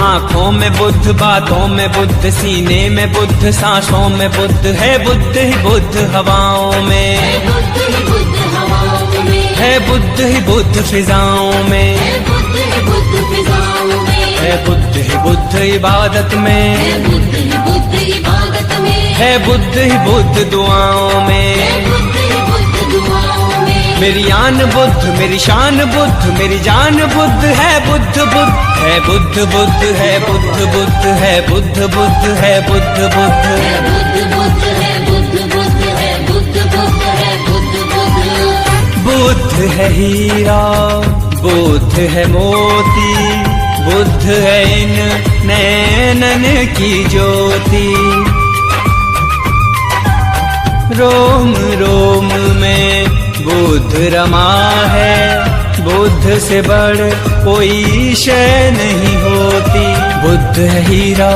आँखों में बुद्ध, बातों में बुद्ध, सीने में बुद्ध, सांसों में बुद्ध है। बुद्ध ही बुद्ध हवाओं में, है बुद्ध ही बुद्ध फिजाओं में, है बुद्ध ही बुद्ध इबादत में, है बुद्ध ही बुद्ध दुआओं में। मेरी आन बुद्ध, मेरी शान बुद्ध, मेरी जान बुद्ध है। बुद्ध बुद्ध है, बुद्ध बुद्ध है, बुद्ध बुद्ध है, बुद्ध बुद्ध है, बुद्ध बुद्ध है, बुद्ध है हीरा, बुद्ध है मोती, बुद्ध है इन नैनन की ज्योति। रोम रोम में बुद्ध रमा है, बुद्ध से बढ़ कोई शय नहीं होती। बुद्ध है हीरा,